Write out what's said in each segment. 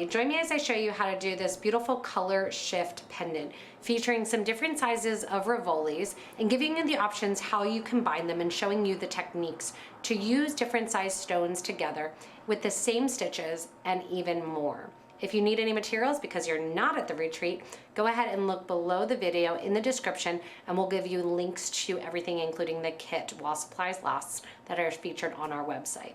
Rivoli. Join me as I show you how to do this beautiful color shift pendant featuring some different sizes of Rivolis and giving you the options how you combine them and showing you the techniques to use different size stones together with the same stitches and even more. If you need any materials because you're not at the retreat, go ahead and look below the video in the description and we'll give you links to everything including the kit while supplies last that are featured on our website.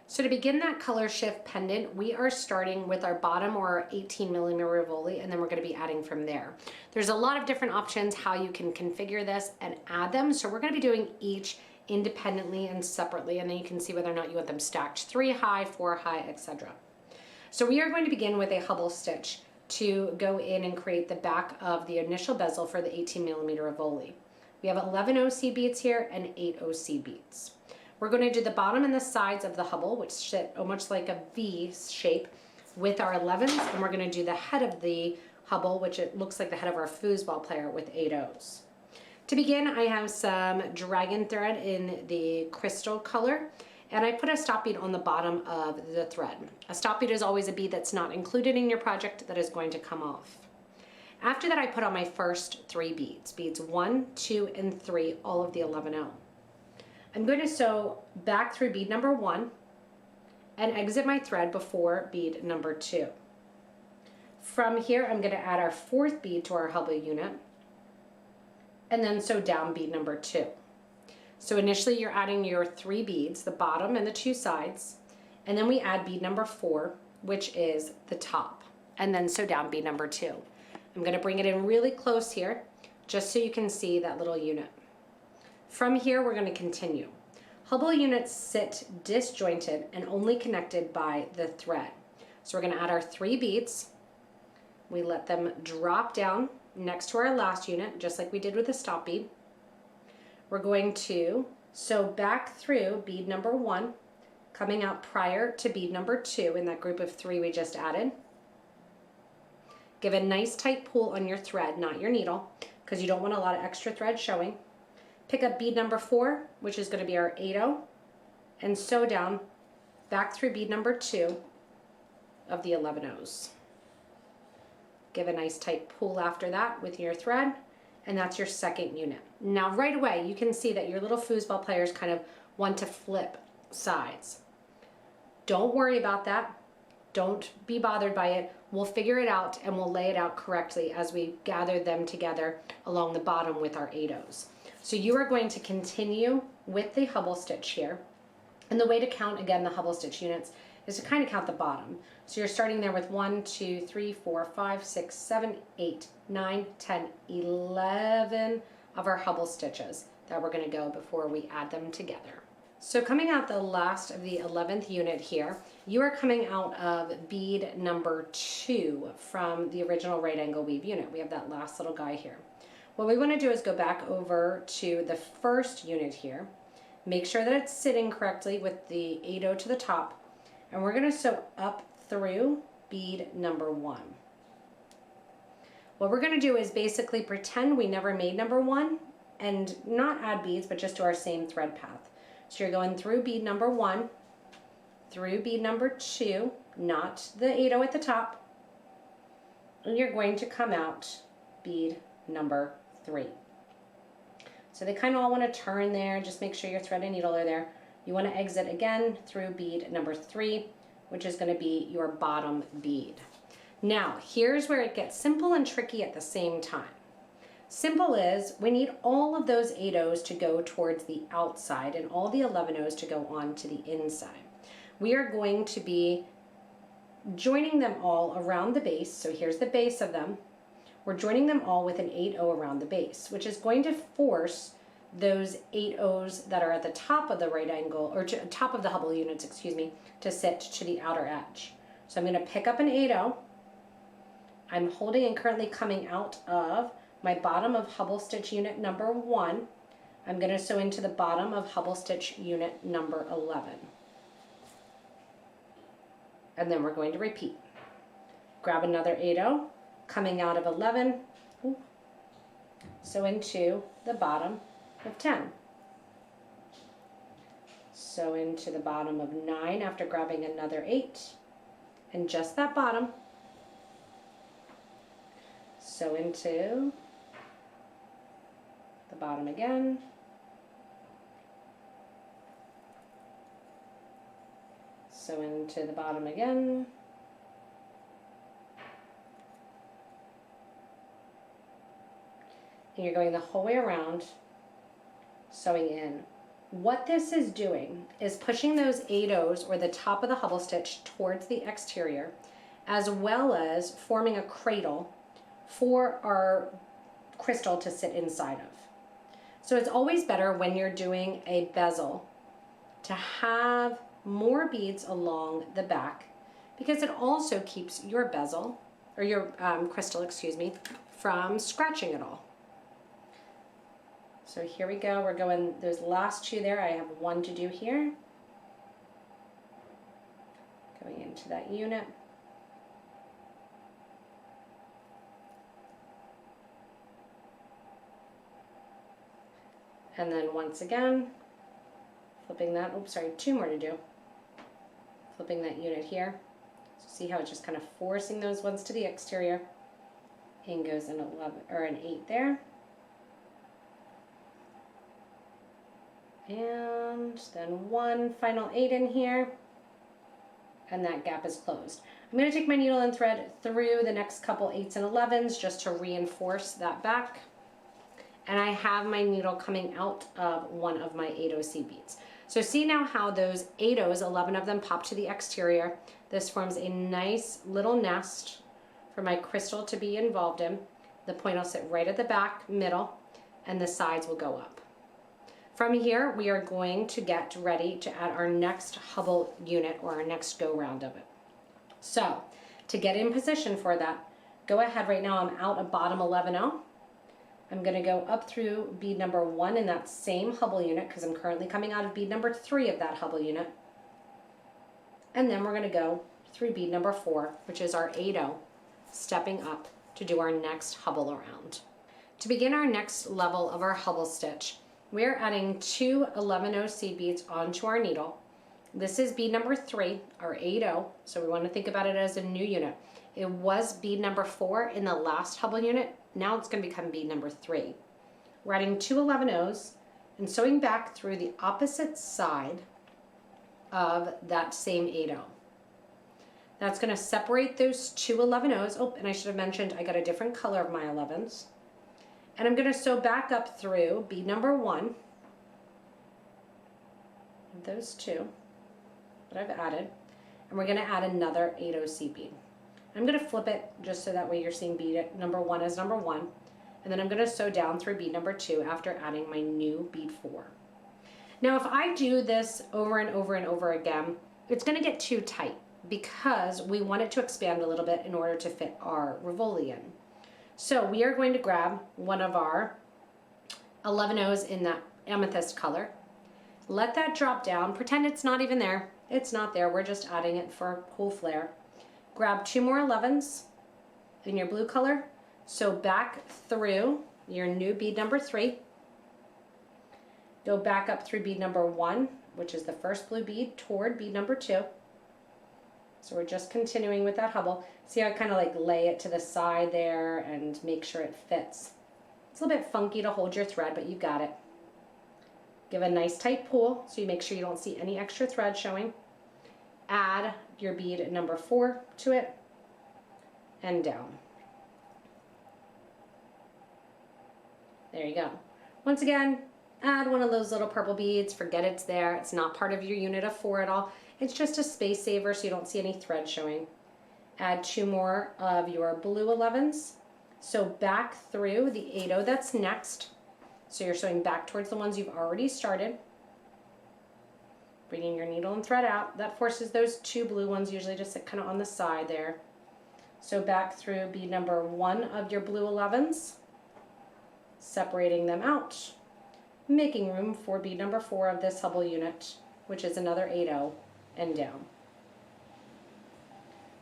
So to begin that color shift pendant, we are starting with our bottom or our 18mm Rivoli, and then we're going to be adding from there. There's a lot of different options how you can configure this and add them. So we're going to be doing each independently and separately, and then you can see whether or not you want them stacked 3 high, 4 high, etc. So we are going to begin with a Hubble Stitch to go in and create the back of the initial bezel for the 18mm Rivoli. We have 11 OC beads here and 8 OC beads. We're going to do the bottom and the sides of the Hubble, which sit almost like a V shape with our 11s, and we're going to do the head of the Hubble, which it looks like the head of our foosball player with 8 O's. To begin, I have some dragon thread in the crystal color, and I put a stop bead on the bottom of the thread. A stop bead is always a bead that's not included in your project that is going to come off. After that, I put on my first 3 beads, beads 1, 2, and 3, all of the 11O. I'm going to sew back through bead number 1 and exit my thread before bead number 2. From here, I'm going to add our 4th bead to our Hubble unit and then sew down bead number 2. So initially you're adding your 3 beads, the bottom and the 2 sides, and then we add bead number 4, which is the top, and then sew down bead number 2. I'm going to bring it in really close here just so you can see that little unit. From here, we're going to continue. Hubble units sit disjointed and only connected by the thread. So we're going to add our 3 beads. We let them drop down next to our last unit, just like we did with the stop bead. We're going to sew back through bead number 1, coming out prior to bead number 2 in that group of 3 we just added. Give a nice tight pull on your thread, not your needle, because you don't want a lot of extra thread showing. Pick up bead number 4, which is going to be our 8O, and sew down back through bead number 2 of the 11Os. Give a nice tight pull after that with your thread, and that's your second unit. Now right away you can see that your little foosball players kind of want to flip sides. Don't worry about that. Don't be bothered by it. We'll figure it out and we'll lay it out correctly as we gather them together along the bottom with our 8Os. So you are going to continue with the Hubble Stitch here. And the way to count, again, the Hubble Stitch units is to kind of count the bottom. So you're starting there with 1, 2, 3, 4, 5, 6, 7, 8, 9, 10, 11 of our Hubble Stitches that we're going to go before we add them together. So coming out the last of the 11th unit here, you are coming out of bead number 2 from the original right angle weave unit. We have that last little guy here. What we want to do is go back over to the first unit here, make sure that it's sitting correctly with the 8O to the top, and we're going to sew up through bead number 1. What we're going to do is basically pretend we never made number 1 and not add beads, but just do our same thread path. So you're going through bead number 1, through bead number 2, not the 8O at the top, and you're going to come out bead number 3. So they kind of all want to turn there. Just make sure your thread and needle are there. You want to exit again through bead number 3, which is going to be your bottom bead. Now, here's where it gets simple and tricky at the same time. Simple is we need all of those 8Os to go towards the outside and all the 11Os to go on to the inside. We are going to be joining them all around the base. So here's the base of them. We're joining them all with an 8O around the base, which is going to force those 8Os that are at the top of the right angle, or top of the Hubble units, excuse me, to sit to the outer edge. So I'm going to pick up an 8O. I'm holding and currently coming out of my bottom of Hubble Stitch unit number 1. I'm going to sew into the bottom of Hubble Stitch unit number 11. And then we're going to repeat. Grab another 8O. Coming out of 11, sew into the bottom of 10. Sew into the bottom of 9 after grabbing another 8, and just that bottom. Sew into the bottom again. Sew into the bottom again. And you're going the whole way around, sewing in. What this is doing is pushing those 8/0s or the top of the Hubble stitch towards the exterior, as well as forming a cradle for our crystal to sit inside of. So it's always better when you're doing a bezel to have more beads along the back, because it also keeps your bezel, or your crystal, excuse me, from scratching at all. So here we go, we're going, those last 2 there, I have 1 to do here. Going into that unit. And then once again, flipping that, oops, sorry, 2 more to do. Flipping that unit here. So see how it's just kind of forcing those ones to the exterior. In goes an 11 or an 8 there. And then 1 final 8 in here. And that gap is closed. I'm going to take my needle and thread through the next couple 8s and 11s just to reinforce that back. And I have my needle coming out of one of my 8/0 seed beads. So see now how those 8/0s, 11 of them, pop to the exterior. This forms a nice little nest for my crystal to be involved in. The point will sit right at the back, middle, and the sides will go up. From here, we are going to get ready to add our next Hubble unit, or our next go round of it. So to get in position for that, go ahead. Right now I'm out a bottom 11/0. I'm going to go up through bead number 1 in that same Hubble unit, because I'm currently coming out of bead number 3 of that Hubble unit. And then we're going to go through bead number 4, which is our 8/0, stepping up to do our next Hubble around. To begin our next level of our Hubble stitch, we're adding 2 11/0 seed beads onto our needle. This is bead number 3, our 8/0, so we want to think about it as a new unit. It was bead number 4 in the last Hubble unit. Now it's going to become bead number 3. We're adding 2 11/0s and sewing back through the opposite side of that same 8/0. That's going to separate those 2 11/0s. Oh, and I should have mentioned I got a different color of my 11s. And I'm going to sew back up through bead number 1 of those 2 that I've added. And we're going to add another 8/0 seed bead. I'm going to flip it just so that way you're seeing bead number 1 as number 1. And then I'm going to sew down through bead number 2 after adding my new bead 4. Now if I do this over and over and over again, it's going to get too tight because we want it to expand a little bit in order to fit our Rivoli in. So we are going to grab one of our 11/0s in that amethyst color. Let that drop down. Pretend it's not even there. It's not there. We're just adding it for cool flair. Grab 2 more 11s in your blue color. Sew back through your new bead number 3. Go back up through bead number 1, which is the first blue bead, toward bead number 2. So we're just continuing with that Hubble. See how I kind of like lay it to the side there and make sure it fits. It's a little bit funky to hold your thread, but you got it. Give a nice tight pull so you make sure you don't see any extra thread showing. Add your bead number 4 to it and down. There you go. Once again, add one of those little purple beads. Forget it's there. It's not part of your unit of 4 at all. It's just a space saver so you don't see any thread showing. Add 2 more of your blue 11s. Sew back through the 8/0 that's next. So you're sewing back towards the ones you've already started. Bringing your needle and thread out. That forces those 2 blue ones usually to sit kind of on the side there. Sew back through bead number 1 of your blue 11s. Separating them out. Making room for bead number 4 of this Hubble unit, which is another 8/0, and down.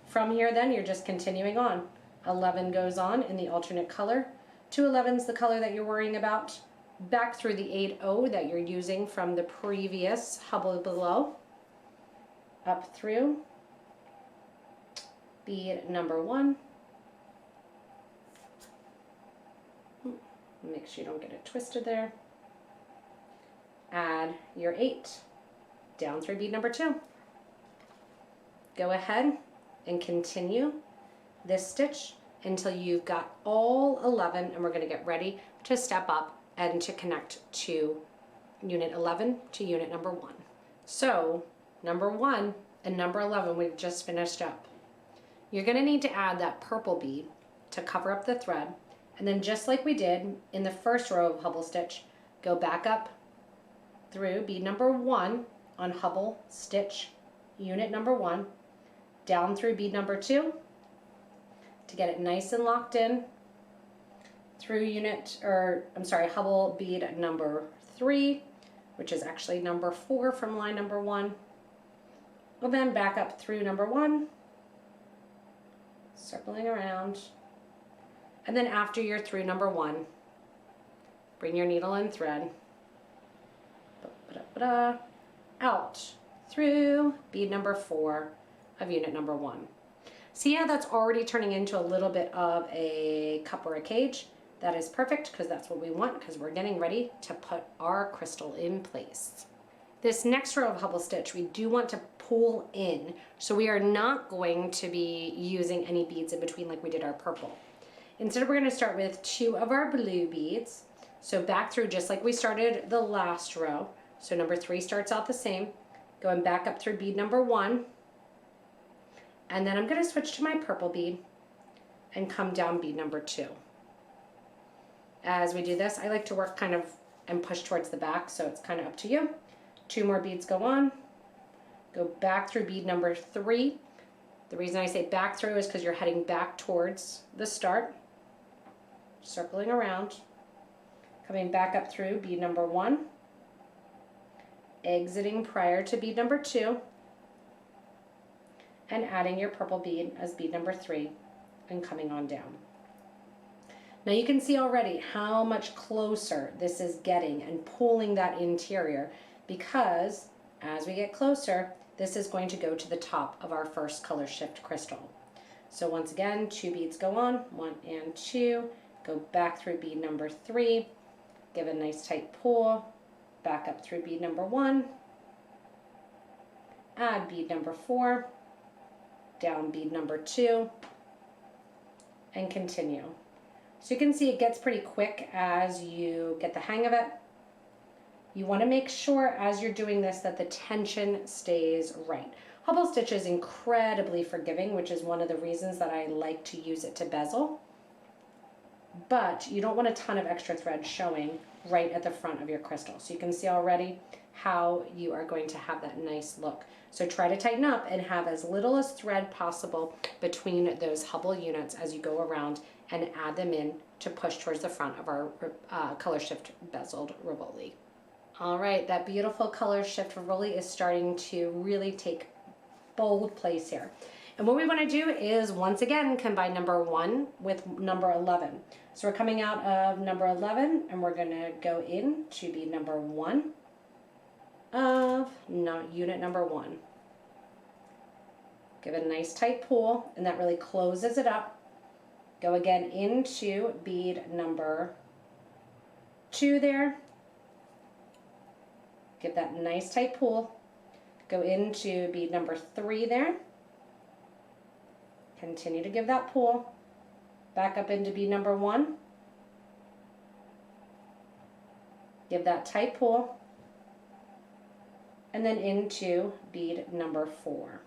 From here then, you're just continuing on. 11 goes on in the alternate color. 2 11s, the color that you're worrying about. Back through the 8/0 that you're using from the previous Hubble below. Up through. bead number 1. Make sure you don't get it twisted there. Add your 8, down through bead number 2. Go ahead and continue this stitch until you've got all 11, and we're going to get ready to step up and to connect to unit 11 to unit number 1. So number 1 and number 11 we've just finished up. You're going to need to add that purple bead to cover up the thread, and then just like we did in the first row of Hubble Stitch, go back up through bead number 1 on Hubble Stitch unit number 1, down through bead number 2 to get it nice and locked in, through Hubble bead number 3, which is actually number 4 from line number 1. We'll then back up through number 1, circling around, and then after you're through number 1, bring your needle and thread out through bead number 4 of unit number 1. See how that's already turning into a little bit of a cup or a cage? That is perfect, because that's what we want, because we're getting ready to put our crystal in place. This next row of Hubble Stitch, we do want to pull in, so we are not going to be using any beads in between like we did our purple. Instead, we're going to start with 2 of our blue beads. So back through just like we started the last row. So number 3 starts out the same, going back up through bead number 1. And then I'm going to switch to my purple bead and come down bead number 2. As we do this, I like to work kind of and push towards the back, so it's kind of up to you. 2 more beads go on. Go back through bead number 3. The reason I say back through is because you're heading back towards the start. Circling around. Coming back up through bead number 1. Exiting prior to bead number 2. And adding your purple bead as bead number 3 and coming on down. Now you can see already how much closer this is getting and pulling that interior, because as we get closer, this is going to go to the top of our first Colorshift crystal. So once again, 2 beads go on, 1 and 2, go back through bead number 3, give a nice tight pull, back up through bead number 1, add bead number 4, down bead number 2, and continue. So you can see it gets pretty quick as you get the hang of it. You want to make sure as you're doing this that the tension stays right. Hubble Stitch is incredibly forgiving, which is one of the reasons that I like to use it to bezel. But you don't want a ton of extra thread showing right at the front of your crystal. So you can see already how you are going to have that nice look. So try to tighten up and have as little as thread possible between those Hubble units as you go around and add them in to push towards the front of our Colorshift bezeled Rivoli. All right, that beautiful Colorshift Rivolis is starting to really take bold place here. And what we want to do is, once again, combine number 1 with number 11. So we're coming out of number 11, and we're going to go in to be number 1 of unit number 1. Give it a nice tight pull, and that really closes it up. Go again into bead number 2 there. Give that nice tight pull. Go into bead number 3 there. Continue to give that pull. Back up into bead number 1. Give that tight pull. And then into bead number 4.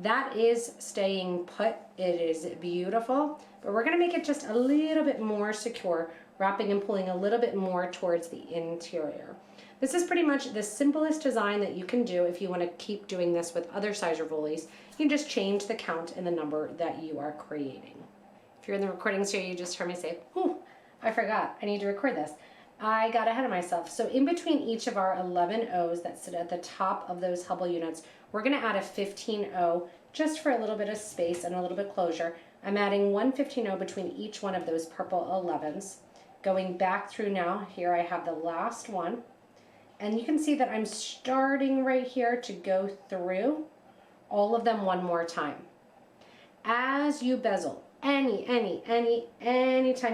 That is staying put. It is beautiful, but we're going to make it just a little bit more secure, wrapping and pulling a little bit more towards the interior. This is pretty much the simplest design that you can do if you want to keep doing this with other size Rivolis. You can just change the count and the number that you are creating. If you're in the recording studio, you just heard me say, "Whew, I forgot, I need to record this." I got ahead of myself. So in between each of our 11 O's that sit at the top of those Hubble units, we're going to add a 15 O just for a little bit of space and a little bit closure. I'm adding 1 15 O between each one of those purple 11s. Going back through now, here I have the last one. And you can see that I'm starting right here to go through all of them one more time. As you bezel, anytime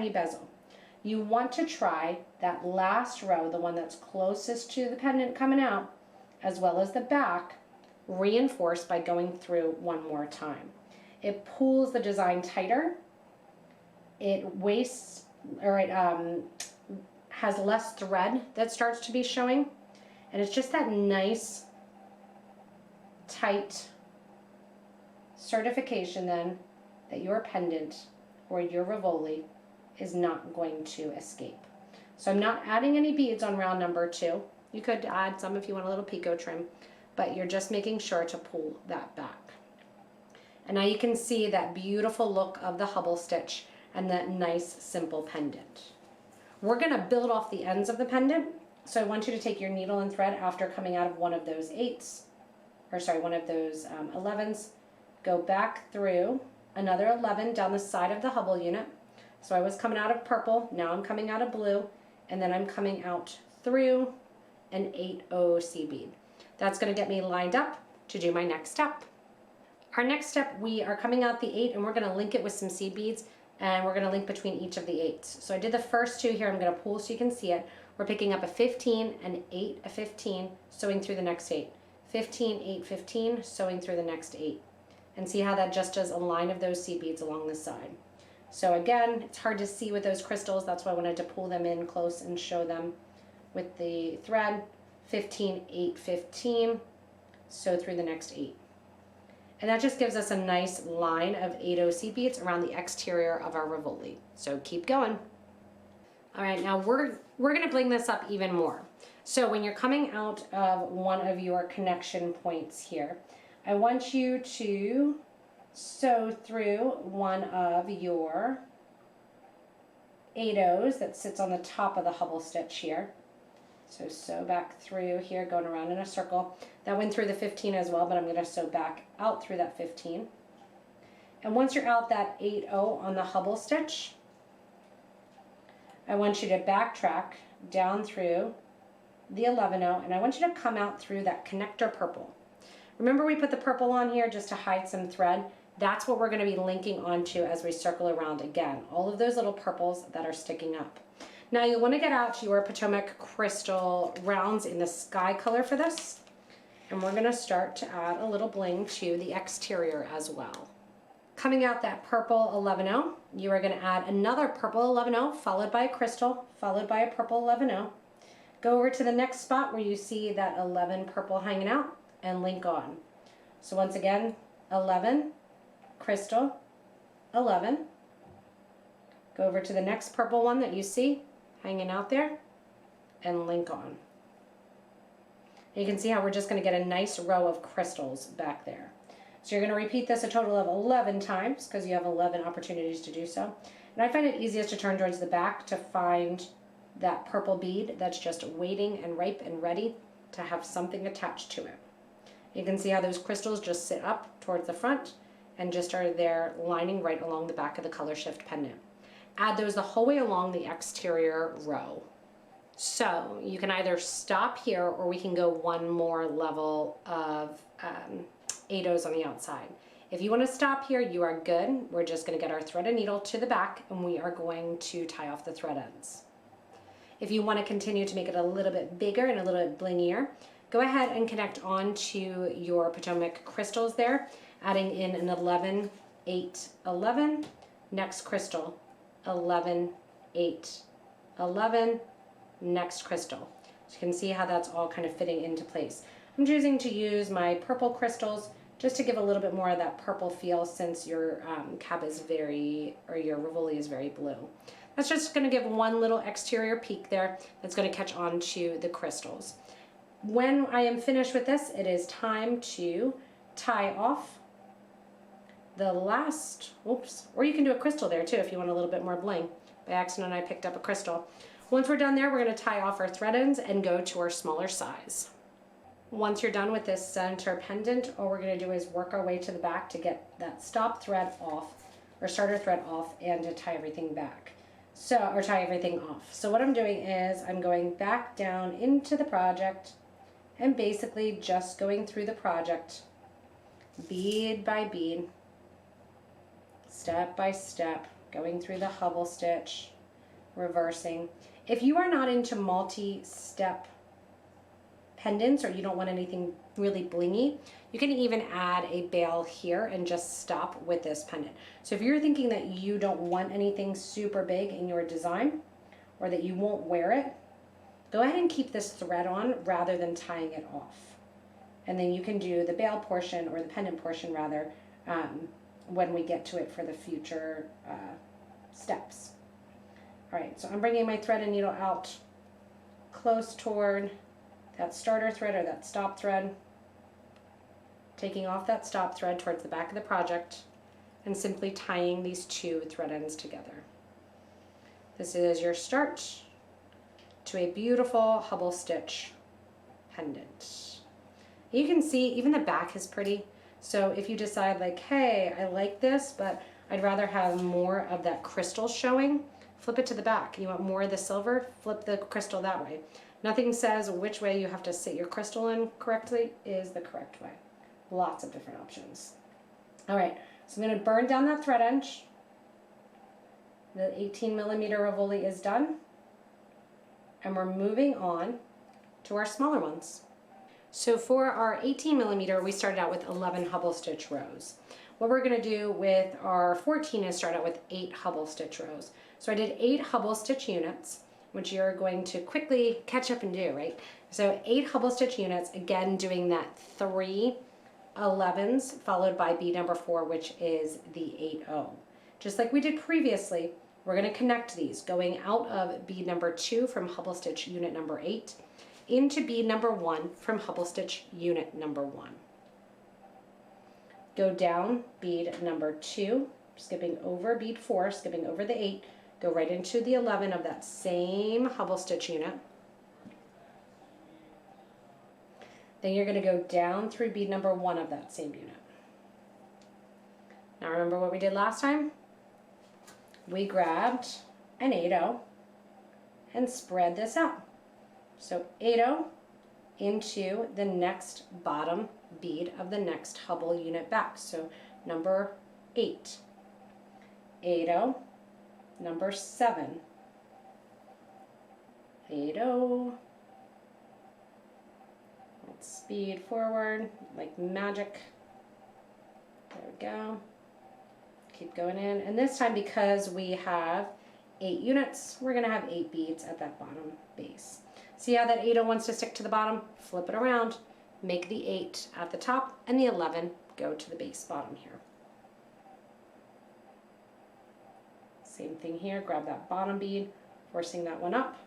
you bezel, you want to try that last row, the one that's closest to the pendant coming out, as well as the back, reinforced by going through one more time. It pulls the design tighter, it wastes, or it has less thread that starts to be showing, and it's just that nice, tight certification then that your pendant or your Rivoli is not going to escape. So I'm not adding any beads on round number 2. You could add some if you want a little picot trim, but you're just making sure to pull that back. And now you can see that beautiful look of the Hubble stitch and that nice simple pendant. We're going to build off the ends of the pendant, so I want you to take your needle and thread after coming out of one of those 8s, or sorry, one of those 11s, go back through another 11 down the side of the Hubble unit. So I was coming out of purple, now I'm coming out of blue, and then I'm coming out through an 8-0 seed bead. That's going to get me lined up to do my next step. Our next step, we are coming out the 8 and we're going to link it with some seed beads, and we're going to link between each of the 8s. So I did the first 2 here, I'm going to pull so you can see it. We're picking up a 15, an 8, a 15, sewing through the next 8. 15, 8, 15, sewing through the next 8. And see how that just does a line of those seed beads along the side. So again, it's hard to see with those crystals, that's why I wanted to pull them in close and show them with the thread. 15, 8, 15, sew through the next 8. And that just gives us a nice line of 8-0 seed beads around the exterior of our Rivoli. So keep going. All right, now we're gonna bling this up even more. So when you're coming out of one of your connection points here, I want you to sew through one of your 8-0s that sits on the top of the Hubble stitch here. So sew back through here, going around in a circle. That went through the 15 as well, but I'm going to sew back out through that 15. And once you're out that 8-0 on the Hubble stitch, I want you to backtrack down through the 11-0, and I want you to come out through that connector purple. Remember we put the purple on here just to hide some thread? That's what we're going to be linking onto as we circle around again. All of those little purples that are sticking up. Now you'll want to get out your Potomac Crystal Rounds in the sky color for this. And we're going to start to add a little bling to the exterior as well. Coming out that purple 11-0, you are going to add another purple 11-0 followed by a crystal, followed by a purple 11-0. Go over to the next spot where you see that 11 purple hanging out and link on. So once again, 11, crystal, 11. Go over to the next purple one that you see hanging out there and link on. You can see how we're just going to get a nice row of crystals back there. So you're going to repeat this a total of 11 times because you have 11 opportunities to do so. And I find it easiest to turn towards the back to find that purple bead that's just waiting and ripe and ready to have something attached to it. You can see how those crystals just sit up towards the front and just are there lining right along the back of the Colorshift pendant. Add those the whole way along the exterior row. So you can either stop here or we can go one more level of 8-0s on the outside. If you want to stop here, you are good. We're just going to get our thread and needle to the back and we are going to tie off the thread ends. If you want to continue to make it a little bit bigger and a little bit blingier, go ahead and connect onto your Potomac crystals there, adding in an 11, 8, 11, next crystal, 11, 8, 11, next crystal. So you can see how that's all kind of fitting into place. I'm choosing to use my purple crystals just to give a little bit more of that purple feel since your cab is your Rivoli is very blue. That's just going to give one little exterior peak there that's going to catch on to the crystals. When I am finished with this, it is time to tie off the last, oops, or you can do a crystal there too if you want a little bit more bling. By accident I picked up a crystal. Once we're done there, we're going to tie off our thread ends and go to our smaller size. Once you're done with this center pendant, all we're going to do is work our way to the back to get that stop thread off, or starter thread off, and to tie everything back. So, or tie everything off. So what I'm doing is I'm going back down into the project and basically just going through the project, bead by bead, step by step, going through the Hubble stitch, reversing. If you are not into multi-step pendants or you don't want anything really blingy, you can even add a bail here and just stop with this pendant. So if you're thinking that you don't want anything super big in your design or that you won't wear it, go ahead and keep this thread on rather than tying it off. And then you can do the bail portion, or the pendant portion rather, when we get to it for the future steps. All right, so I'm bringing my thread and needle out close toward that starter thread or that stop thread, taking off that stop thread towards the back of the project and simply tying these two thread ends together. This is your start to a beautiful Hubble stitch pendant. You can see even the back is pretty. So if you decide like, hey, I like this, but I'd rather have more of that crystal showing, flip it to the back. You want more of the silver, flip the crystal that way. Nothing says which way you have to sit your crystal in correctly is the correct way. Lots of different options. All right, so I'm going to burn down that thread edge. The 18mm Rivoli is done. And we're moving on to our smaller ones. So for our 18mm, we started out with 11 Hubble stitch rows. What we're going to do with our 14 is start out with 8 Hubble stitch rows. So I did 8 Hubble stitch units, which you're going to quickly catch up and do, right? So 8 Hubble stitch units, again doing that 3 11s followed by bead number 4, which is the 8-0. Just like we did previously, we're going to connect these, going out of bead number 2 from Hubble stitch unit number 8 into bead number 1 from Hubble stitch unit number 1. Go down bead number 2, skipping over bead 4, skipping over the 8, go right into the 11 of that same Hubble stitch unit. Then you're going to go down through bead number 1 of that same unit. Now remember what we did last time? We grabbed an 8-0 and spread this out. So 8-0 into the next bottom bead of the next Hubble unit back. So number 8, 8-0, number 7, 8-0. Let's speed forward like magic. There we go. Keep going in, and this time because we have 8 units, we're going to have 8 beads at that bottom base. See how that 8-0 wants to stick to the bottom? Flip it around, make the 8 at the top, and the 11 go to the base bottom here. Same thing here, grab that bottom bead, forcing that one up.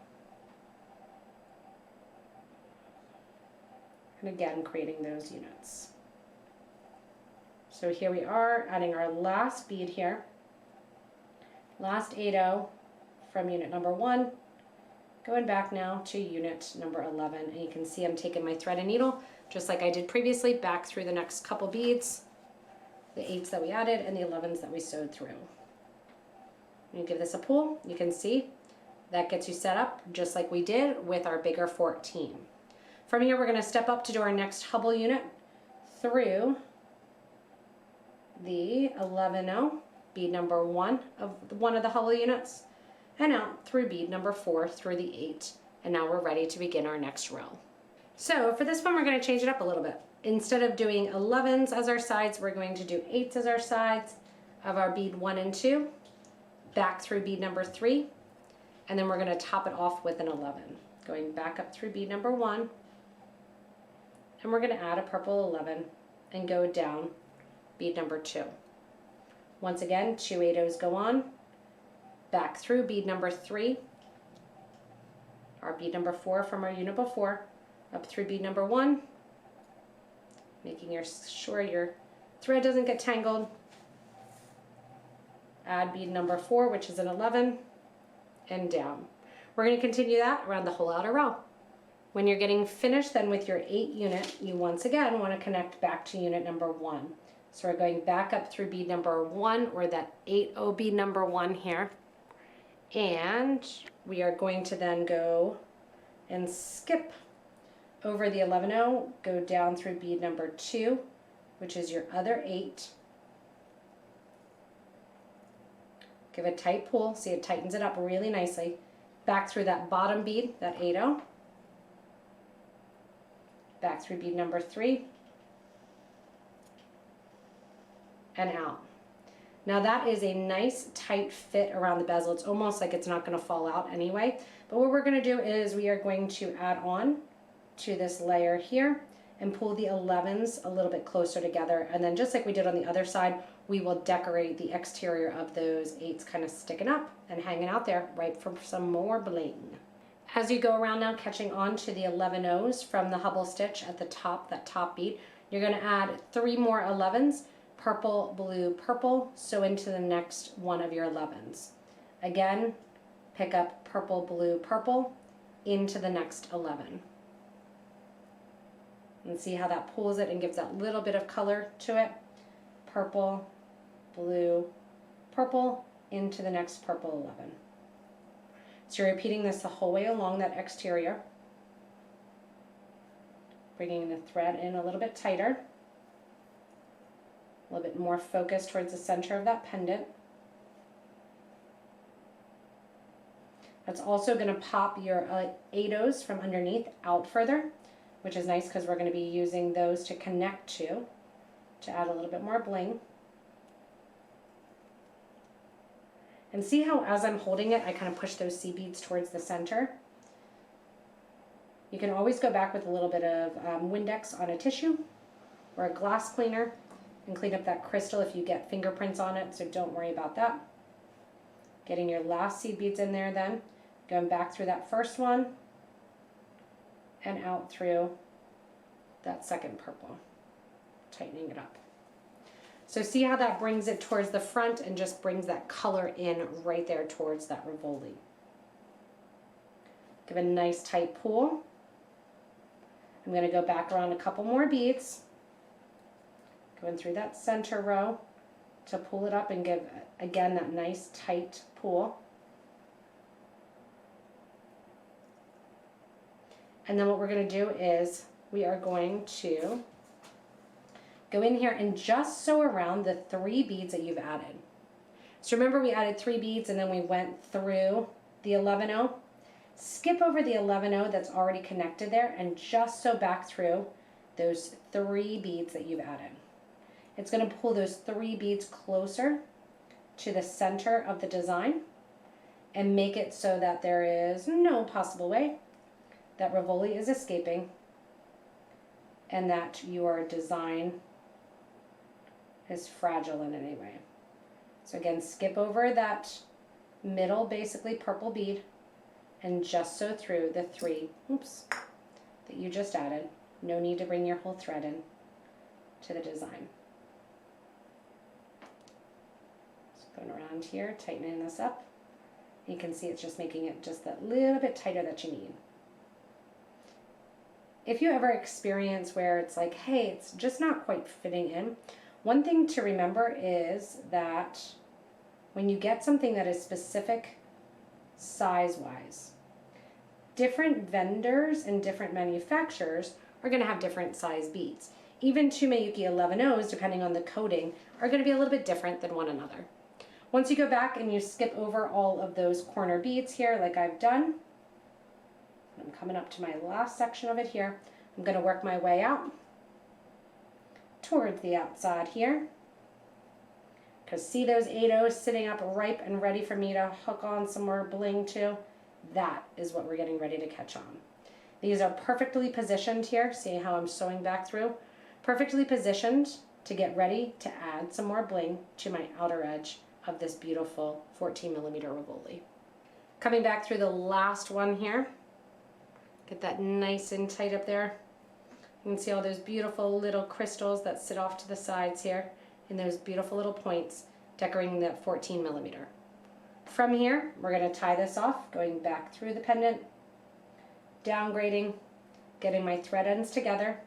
And again, creating those units. So here we are, adding our last bead here. Last 8-0 from unit number 1. Going back now to unit number 11. And you can see I'm taking my thread and needle, just like I did previously, back through the next couple beads. The 8s that we added and the 11s that we sewed through. When you give this a pull, you can see that gets you set up just like we did with our bigger 14. From here, we're going to step up to do our next Hubble unit through the 11-0, bead number 1 of the Hubble units, and out through bead number 4 through the 8. And now we're ready to begin our next row. So for this one, we're going to change it up a little bit. Instead of doing 11s as our sides, we're going to do 8s as our sides of our bead 1 and 2, back through bead number 3, and then we're going to top it off with an 11. Going back up through bead number 1, and we're going to add a purple 11 and go down bead number 2. Once again, 2 8-0s go on, back through bead number 3, our bead number 4 from our unit before, up through bead number 1, making sure your thread doesn't get tangled. Add bead number 4, which is an 11, and down. We're going to continue that around the whole outer row. When you're getting finished then with your 8 unit, you once again want to connect back to unit number 1. So we're going back up through bead number 1, or that 8-0 bead number 1 here. And we are going to then go and skip over the 11-0, go down through bead number 2, which is your other 8. Give a tight pull, see it tightens it up really nicely. Back through that bottom bead, that 8-0. Back through bead number 3. And out. Now that is a nice tight fit around the bezel. It's almost like it's not going to fall out anyway. But what we're going to do is we are going to add on to this layer here and pull the 11s a little bit closer together. And then just like we did on the other side, we will decorate the exterior of those 8s kind of sticking up and hanging out there, right, for some more bling. As you go around now, catching on to the 11 O's from the Hubble Stitch at the top, that top bead, you're going to add 3 more 11s, purple, blue, purple, so into the next one of your 11s. Again, pick up purple, blue, purple into the next 11. And see how that pulls it and gives that little bit of color to it. Purple, blue, purple into the next purple 11. So you're repeating this the whole way along that exterior. Bringing the thread in a little bit tighter. A little bit more focused towards the center of that pendant. That's also going to pop your 8 O's from underneath out further, which is nice because we're going to be using those to connect to add a little bit more bling. And see how as I'm holding it, I kind of push those seed beads towards the center. You can always go back with a little bit of Windex on a tissue or a glass cleaner and clean up that crystal if you get fingerprints on it, so don't worry about that. Getting your last seed beads in there then, going back through that first one and out through that second purple, tightening it up. So see how that brings it towards the front and just brings that color in right there towards that Rivoli. Give a nice tight pull. I'm going to go back around a couple more beads, going through that center row to pull it up and give, again, that nice tight pull. And then what we're going to do is we are going to go in here and just sew around the 3 beads that you've added. So remember we added 3 beads and then we went through the 11-0. Skip over the 11-0 that's already connected there and just sew back through those 3 beads that you've added. It's going to pull those 3 beads closer to the center of the design and make it so that there is no possible way that Rivoli is escaping and that your design is fragile in any way. So again, skip over that middle, basically purple bead and just sew through the 3, that you just added. No need to bring your whole thread in to the design. Just going around here, tightening this up. You can see it's just making it just that little bit tighter that you need. If you ever experience where it's like, hey, it's just not quite fitting in, one thing to remember is that when you get something that is specific size-wise, different vendors and different manufacturers are going to have different size beads. Even 2 Miyuki 11-Os, depending on the coating, are going to be a little bit different than one another. Once you go back and you skip over all of those corner beads here like I've done, I'm coming up to my last section of it here. I'm going to work my way out towards the outside here. Because see those 8-Os sitting up ripe and ready for me to hook on some more bling to? That is what we're getting ready to catch on. These are perfectly positioned here. See how I'm sewing back through? Perfectly positioned to get ready to add some more bling to my outer edge of this beautiful 14mm Rivoli. Coming back through the last one here. Get that nice and tight up there. You can see all those beautiful little crystals that sit off to the sides here and those beautiful little points decorating that 14mm. From here, we're going to tie this off, going back through the pendant, downgrading, getting my thread ends together,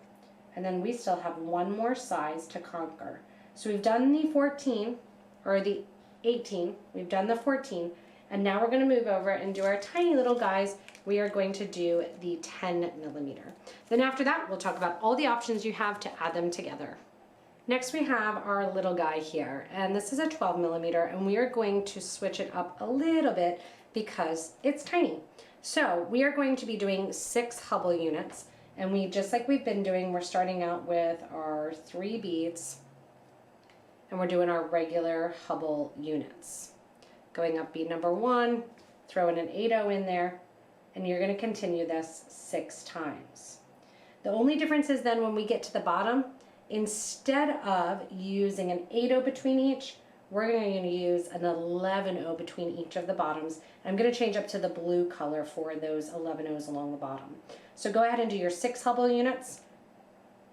and then we still have one more size to conquer. So we've done the 14, or the 18, we've done the 14, and now we're going to move over and do our tiny little guys. We are going to do the 10mm. Then after that, we'll talk about all the options you have to add them together. Next we have our little guy here, and this is a 12 millimeter, and we are going to switch it up a little bit because it's tiny. So we are going to be doing 6 Hubble units, and just like we've been doing, we're starting out with our 3 beads, and we're doing our regular Hubble units. Going up bead number 1, throwing an 8/0 in there, and you're going to continue this 6 times. The only difference is then when we get to the bottom, instead of using an 8/0 between each, we're going to use an 11/0 between each of the bottoms. I'm going to change up to the blue color for those 11/0s along the bottom. So go ahead and do your 6 Hubble units.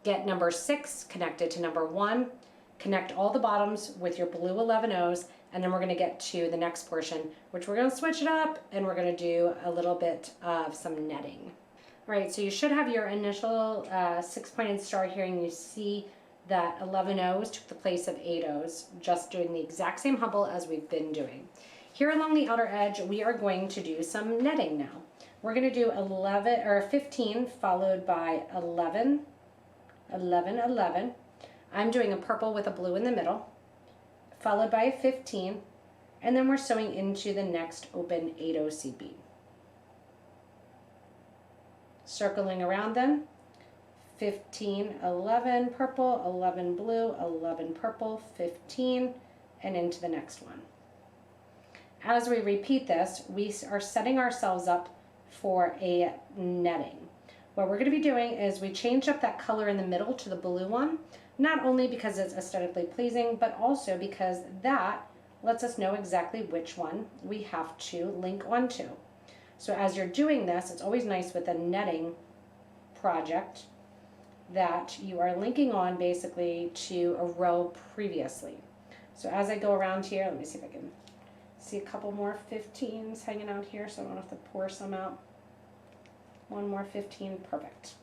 Get number 6 connected to number 1. Connect all the bottoms with your blue 11/0s, and then we're going to get to the next portion, which we're going to switch it up, and we're going to do a little bit of some netting. All right, so you should have your initial 6-pointed star here, and you see that 11/0s took the place of 8/0s, just doing the exact same Hubble as we've been doing. Here along the outer edge, we are going to do some netting now. We're going to do 15 followed by 11, 11, 11. I'm doing a purple with a blue in the middle, followed by a 15, and then we're sewing into the next open 8/0 seed bead. Circling around then, 15, 11 purple, 11 blue, 11 purple, 15, and into the next one. As we repeat this, we are setting ourselves up for a netting. What we're going to be doing is we change up that color in the middle to the blue one, not only because it's aesthetically pleasing, but also because that lets us know exactly which one we have to link onto. So as you're doing this, it's always nice with a netting project that you are linking on basically to a row previously. So as I go around here, let me see if I can see a couple more 15s hanging out here so I don't have to pour some out. One more 15, perfect.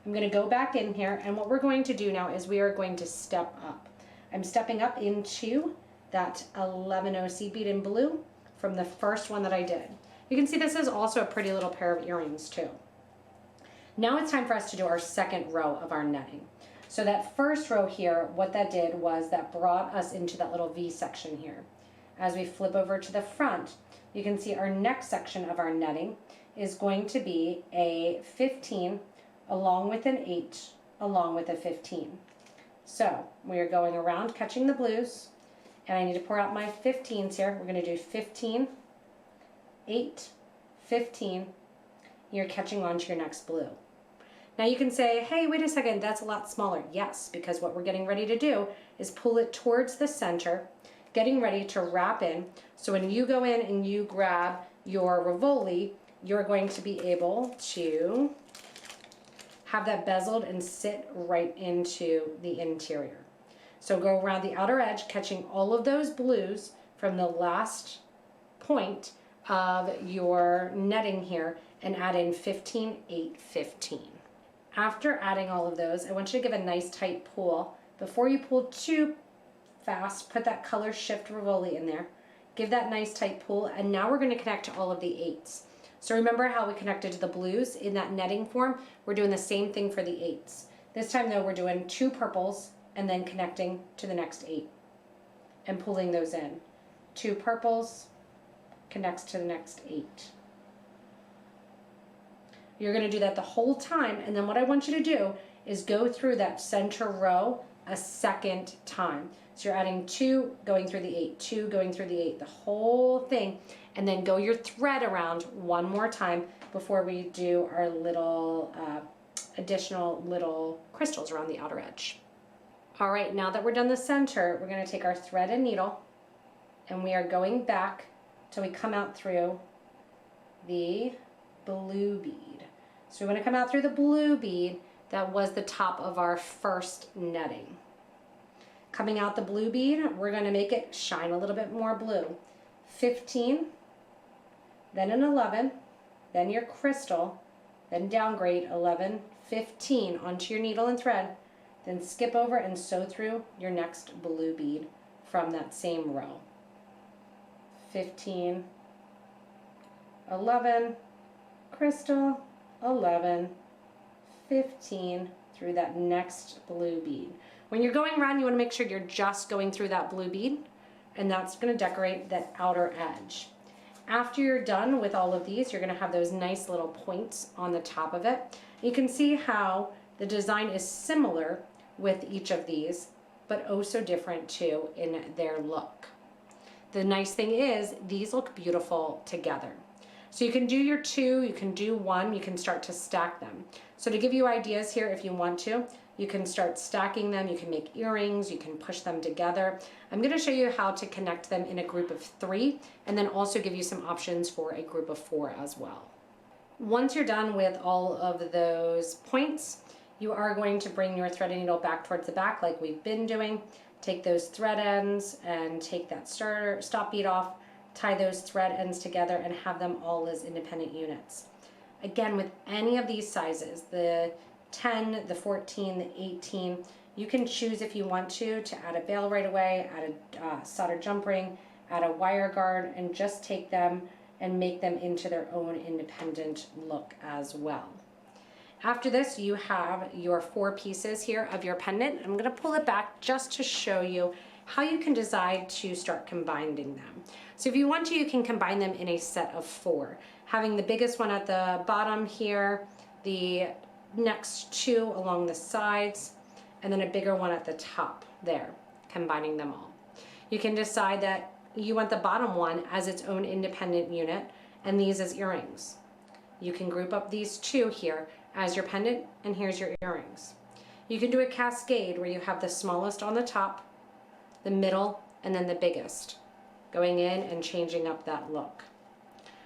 I'm going to go back in here, and what we're going to do now is we are going to step up. I'm stepping up into that 11/0 seed bead in blue from the first one that I did. You can see this is also a pretty little pair of earrings too. Now it's time for us to do our second row of our netting. So that first row here, what that did was that brought us into that little V section here. As we flip over to the front, you can see our next section of our netting is going to be a 15 along with an 8 along with a 15. So we are going around catching the blues, and I need to pour out my 15s here. We're going to do 15, 8, 15. You're catching on to your next blue. Now you can say, hey, wait a second, that's a lot smaller. Yes, because what we're getting ready to do is pull it towards the center, getting ready to wrap in. So when you go in and you grab your Rivoli, you're going to be able to have that bezeled and sit right into the interior. So go around the outer edge, catching all of those blues from the last point of your netting here, and add in 15, 8, 15. After adding all of those, I want you to give a nice tight pull. Before you pull too fast, put that Colorshift Rivolis in there. Give that nice tight pull, and now we're going to connect to all of the 8s. So remember how we connected to the blues in that netting form? We're doing the same thing for the 8s. This time though, we're doing 2 purples and then connecting to the next 8 and pulling those in. 2 purples connects to the next 8. You're going to do that the whole time, and then what I want you to do is go through that center row a second time. So you're adding 2, going through the 8, 2, going through the 8, the whole thing, and then go your thread around one more time before we do our little additional little crystals around the outer edge. All right, now that we're done the center, we're going to take our thread and needle, and we are going back till we come out through the blue bead. So we want to come out through the blue bead that was the top of our first netting. Coming out the blue bead, we're going to make it shine a little bit more blue. 15, then an 11, then your crystal, then downgrade 11, 15 onto your needle and thread, then skip over and sew through your next blue bead from that same row. 15, 11, crystal, 11, 15 through that next blue bead. When you're going around, you want to make sure you're just going through that blue bead, and that's going to decorate that outer edge. After you're done with all of these, you're going to have those nice little points on the top of it. You can see how the design is similar with each of these, but oh so different too in their look. The nice thing is these look beautiful together. So you can do your two, you can do one, you can start to stack them. So to give you ideas here, if you want to, you can start stacking them, you can make earrings, you can push them together. I'm going to show you how to connect them in a group of 3, and then also give you some options for a group of 4 as well. Once you're done with all of those points, you are going to bring your thread and needle back towards the back like we've been doing. Take those thread ends and take that stop bead off, tie those thread ends together and have them all as independent units. Again, with any of these sizes, the 10, the 14, the 18, you can choose if you want to add a bail right away, add a solder jump ring, add a wire guard, and just take them and make them into their own independent look as well. After this, you have your 4 pieces here of your pendant. I'm going to pull it back just to show you how you can decide to start combining them. So if you want to, you can combine them in a set of 4, having the biggest one at the bottom here, the next 2 along the sides, and then a bigger one at the top there, combining them all. You can decide that you want the bottom one as its own independent unit and these as earrings. You can group up these 2 here as your pendant, and here's your earrings. You can do a cascade where you have the smallest on the top, the middle, and then the biggest, going in and changing up that look.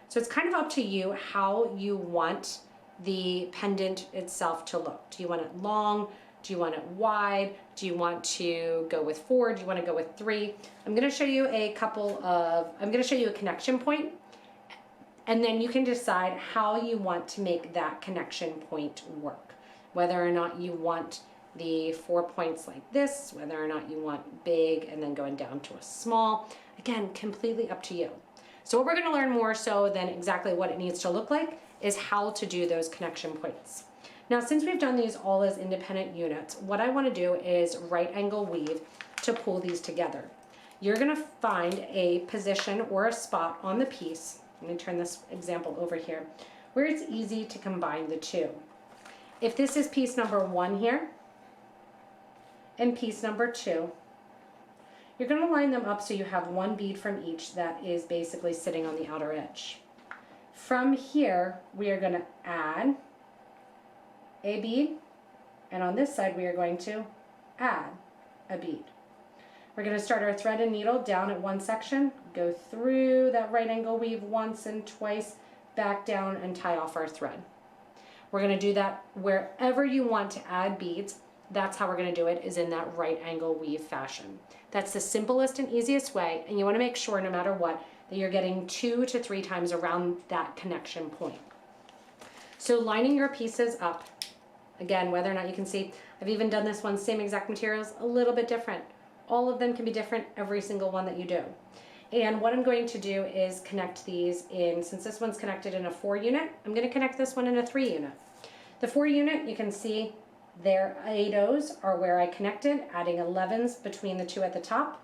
So it's kind of up to you how you want the pendant itself to look. Do you want it long? Do you want it wide? Do you want to go with 4? Do you want to go with 3? I'm going to show you I'm going to show you a connection point, and then you can decide how you want to make that connection point work. Whether or not you want the 4 points like this, whether or not you want big and then going down to a small. Again, completely up to you. So what we're going to learn more so than exactly what it needs to look like is how to do those connection points. Now, since we've done these all as independent units, what I want to do is right angle weave to pull these together. You're going to find a position or a spot on the piece. Let me turn this example over here, where it's easy to combine the 2. If this is piece number 1 here and piece number 2, you're going to line them up so you have 1 bead from each that is basically sitting on the outer edge. From here, we are going to add a bead, and on this side we are going to add a bead. We're going to start our thread and needle down at one section, go through that right angle weave once and twice, back down and tie off our thread. We're going to do that wherever you want to add beads. That's how we're going to do it, is in that right angle weave fashion. That's the simplest and easiest way, and you want to make sure no matter what that you're getting 2 to 3 times around that connection point. So lining your pieces up, again, whether or not you can see, I've even done this one, same exact materials, a little bit different. All of them can be different, every single one that you do. And what I'm going to do is connect these in, since this one's connected in a 4 unit, I'm going to connect this one in a 3 unit. The 4 unit, you can see their 8/0s are where I connected, adding 11s between the 2 at the top,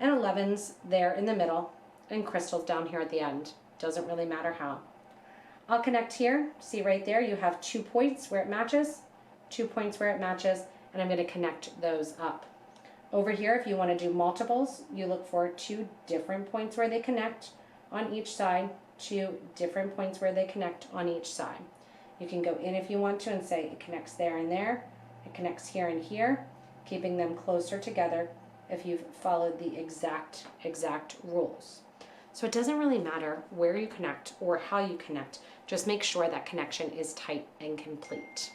and 11s there in the middle, and crystals down here at the end. Doesn't really matter how. I'll connect here, see right there, you have 2 points where it matches, 2 points where it matches, and I'm going to connect those up. Over here, if you want to do multiples, you look for 2 different points where they connect on each side, 2 different points where they connect on each side. You can go in if you want to and say it connects there and there, it connects here and here, keeping them closer together if you've followed the exact rules. So it doesn't really matter where you connect or how you connect, just make sure that connection is tight and complete.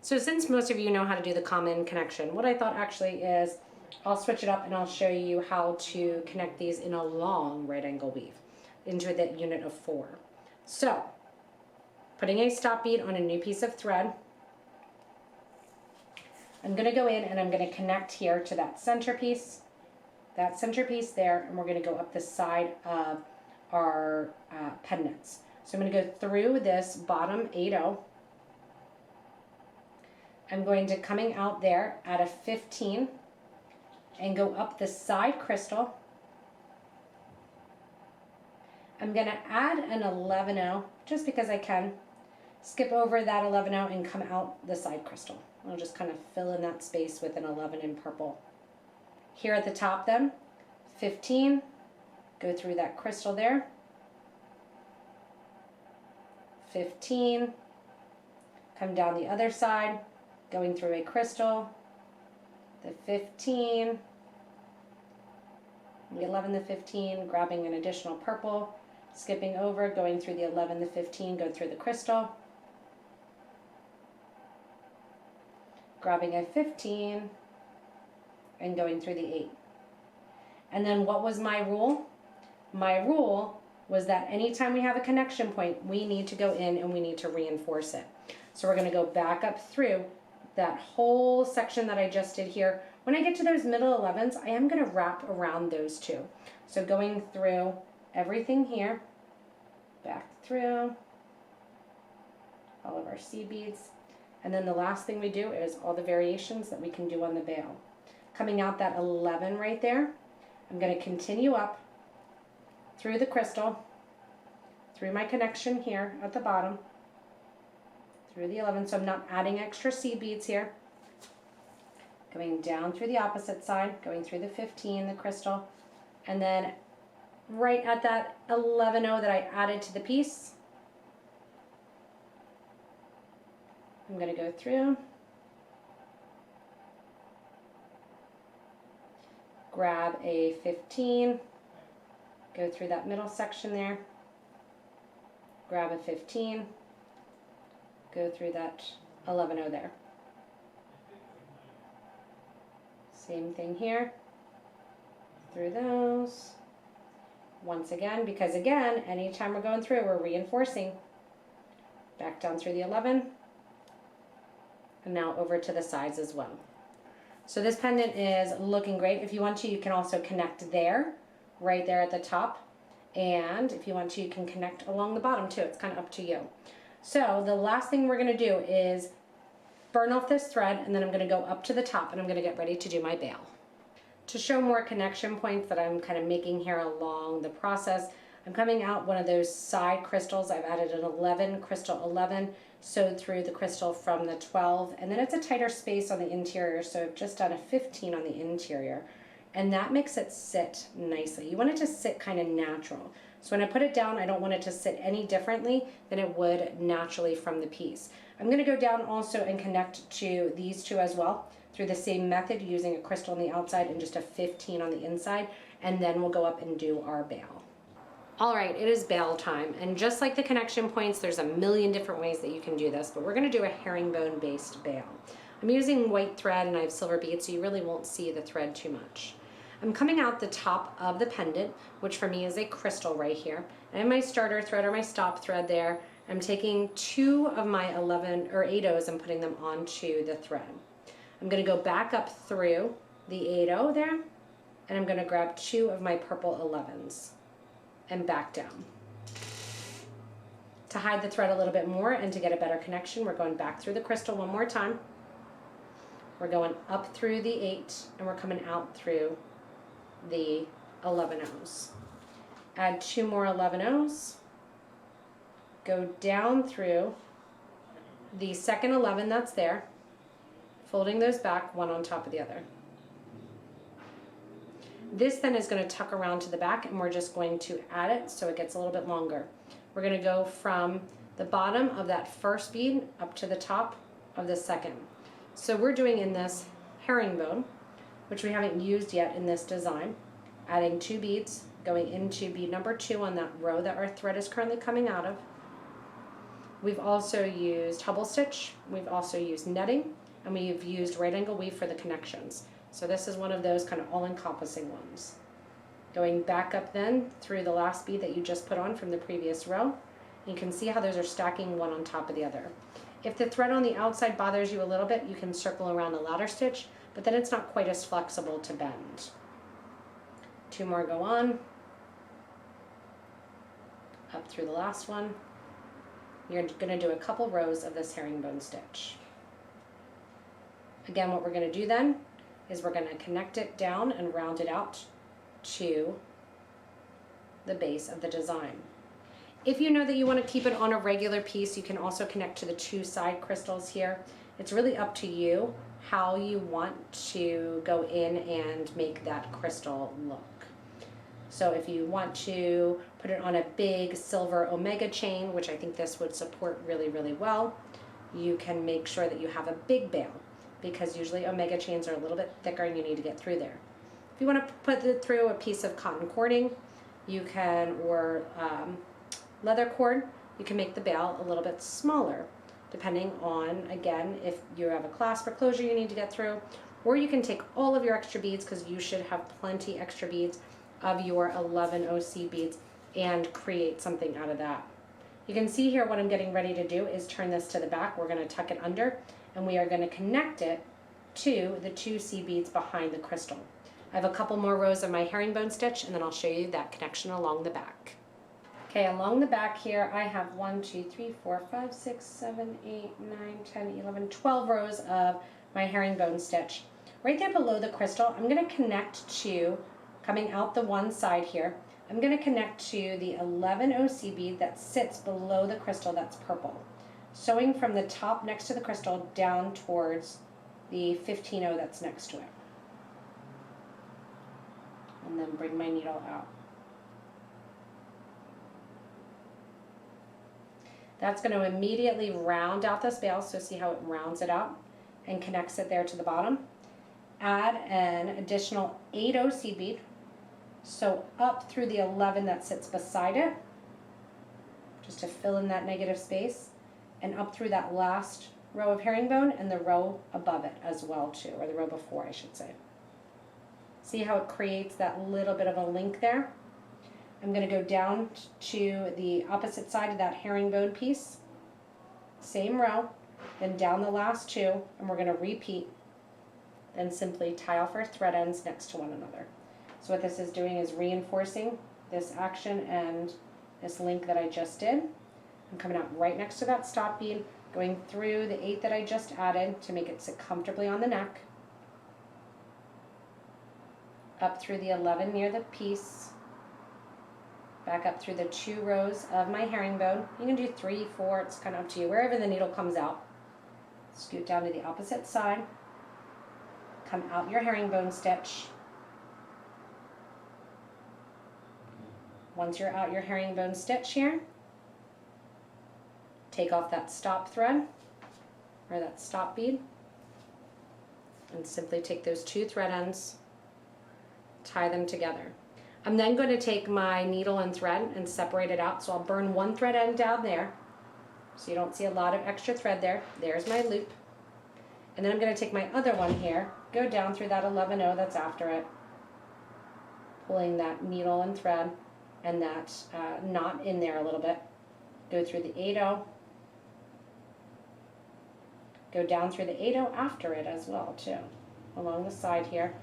So since most of you know how to do the common connection, what I thought actually is I'll switch it up and I'll show you how to connect these in a long right angle weave into that unit of 4. So, putting a stop bead on a new piece of thread, I'm going to go in and I'm going to connect here to that centerpiece there, and we're going to go up the side of our pendants. So I'm going to go through this bottom 8/0. I'm going to, coming out there, add a 15 and go up the side crystal. I'm going to add an 11-0 just because I can. Skip over that 11-0 and come out the side crystal. I'll just kind of fill in that space with an 11 in purple. Here at the top then, 15, go through that crystal there. 15, come down the other side, going through a crystal, the 15, the 11, the 15, grabbing an additional purple, skipping over, going through the 11, the 15, go through the crystal, grabbing a 15, and going through the 8. And then what was my rule? My rule was that anytime we have a connection point, we need to go in and we need to reinforce it. So we're going to go back up through that whole section that I just did here. When I get to those middle 11s, I am going to wrap around those two. So going through everything here, back through all of our seed beads. And then the last thing we do is all the variations that we can do on the bail. Coming out that 11 right there, I'm going to continue up through the crystal, through my connection here at the bottom, through the 11, so I'm not adding extra seed beads here. Going down through the opposite side, going through the 15, the crystal, and then right at that 11-0 that I added to the piece, I'm going to go through, grab a 15, go through that middle section there, grab a 15, go through that 11-0 there. Same thing here, through those. Once again, because again, anytime we're going through, we're reinforcing. Back down through the 11, and now over to the sides as well. So this pendant is looking great. If you want to, you can also connect there, right there at the top. And if you want to, you can connect along the bottom too. It's kind of up to you. So the last thing we're going to do is burn off this thread, and then I'm going to go up to the top and I'm going to get ready to do my bail. To show more connection points that I'm kind of making here along the process, I'm coming out one of those side crystals. I've added an 11, crystal 11, sewed through the crystal from the 12, and then it's a tighter space on the interior, so I've just done a 15 on the interior, and that makes it sit nicely. You want it to sit kind of natural. So when I put it down, I don't want it to sit any differently than it would naturally from the piece. I'm going to go down also and connect to these two as well through the same method, using a crystal on the outside and just a 15 on the inside, and then we'll go up and do our bail. All right, it is bail time, and just like the connection points, there's a million different ways that you can do this, but we're going to do a herringbone based bail. I'm using white thread and I have silver beads, so you really won't see the thread too much. I'm coming out the top of the pendant, which for me is a crystal right here. I have my starter thread or my stop thread there. I'm taking 2 of my 11 or 8/0s and putting them onto the thread. I'm going to go back up through the 8/0 there, and I'm going to grab 2 of my purple 11s and back down. To hide the thread a little bit more and to get a better connection, we're going back through the crystal one more time. We're going up through the 8, and we're coming out through the 11/0s. Add 2 more 11/0s. Go down through the second 11 that's there, folding those back one on top of the other. This then is going to tuck around to the back, and we're just going to add it so it gets a little bit longer. We're going to go from the bottom of that first bead up to the top of the second. So we're doing in this herringbone, which we haven't used yet in this design, adding 2 beads, going into bead number 2 on that row that our thread is currently coming out of. We've also used Hubble Stitch, we've also used netting, and we've used right angle weave for the connections. So this is one of those kind of all-encompassing ones. Going back up then through the last bead that you just put on from the previous row, you can see how those are stacking one on top of the other. If the thread on the outside bothers you a little bit, you can circle around the ladder stitch, but then it's not quite as flexible to bend. 2 more go on, up through the last one. You're going to do a couple rows of this herringbone stitch. Again, what we're going to do then is we're going to connect it down and round it out to the base of the design. If you know that you want to keep it on a regular piece, you can also connect to the two side crystals here. It's really up to you how you want to go in and make that crystal look. So if you want to put it on a big silver omega chain, which I think this would support really, really well, you can make sure that you have a big bail, because usually omega chains are a little bit thicker and you need to get through there. If you want to put it through a piece of cotton cording, you can, or leather cord, you can make the bail a little bit smaller, depending on, again, if you have a clasp or closure you need to get through, or you can take all of your extra beads, because you should have plenty extra beads of your 11 OC beads, and create something out of that. You can see here what I'm getting ready to do is turn this to the back. We're going to tuck it under, and we are going to connect it to the two seed beads behind the crystal. I have a couple more rows of my herringbone stitch, and then I'll show you that connection along the back. Okay, along the back here I have 1, 2, 3, 4, 5, 6, 7, 8, 9, 10, 11, 12 rows of my herringbone stitch. Right there below the crystal, I'm going to connect to, coming out the one side here, I'm going to connect to the 11 OC bead that sits below the crystal that's purple, sewing from the top next to the crystal down towards the 15O that's next to it. And then bring my needle out. That's going to immediately round out this bail, so see how it rounds it out and connects it there to the bottom. Add an additional 8 OC bead, so up through the 11 that sits beside it, just to fill in that negative space, and up through that last row of herringbone and the row above it as well too, or the row before I should say. See how it creates that little bit of a link there? I'm going to go down to the opposite side of that herringbone piece, same row, then down the last two, and we're going to repeat, then simply tie off our thread ends next to one another. So what this is doing is reinforcing this action and this link that I just did. I'm coming out right next to that stop bead, going through the 8 that I just added to make it sit comfortably on the neck, up through the 11 near the piece, back up through the 2 rows of my herringbone. You can do 3, 4, it's kind of up to you, wherever the needle comes out. Scoot down to the opposite side, come out your herringbone stitch. Once you're out your herringbone stitch here, take off that stop thread, or that stop bead, and simply take those 2 thread ends, tie them together. I'm then going to take my needle and thread and separate it out. So I'll burn one thread end down there, so you don't see a lot of extra thread there. There's my loop. And then I'm going to take my other one here, go down through that 11O that's after it, pulling that needle and thread and that knot in there a little bit. Go through the 8O, go down through the 8O after it as well too, along the side here.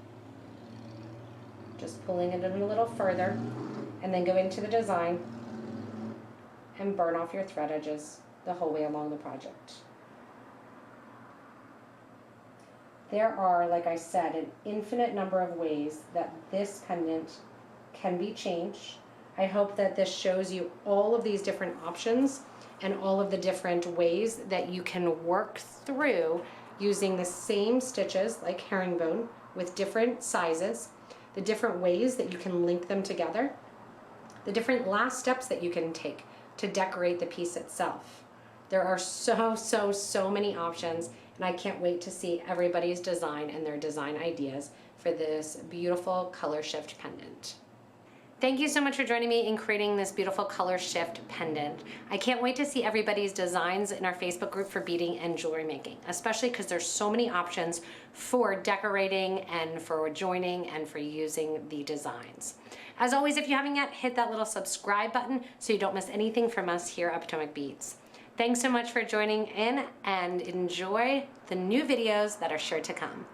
Just pulling it in a little further, and then go into the design and burn off your thread edges the whole way along the project. There are, like I said, an infinite number of ways that this pendant can be changed. I hope that this shows you all of these different options and all of the different ways that you can work through using the same stitches like herringbone with different sizes, the different ways that you can link them together, the different last steps that you can take to decorate the piece itself. There are so many options, and I can't wait to see everybody's design and their design ideas for this beautiful color shift pendant. Thank you so much for joining me in creating this beautiful color shift pendant. I can't wait to see everybody's designs in our Facebook group for beading and jewelry making, especially because there's so many options for decorating and for joining and for using the designs. As always, if you haven't yet, hit that little subscribe button so you don't miss anything from us here at Potomac Beads. Thanks so much for joining in, and enjoy the new videos that are sure to come.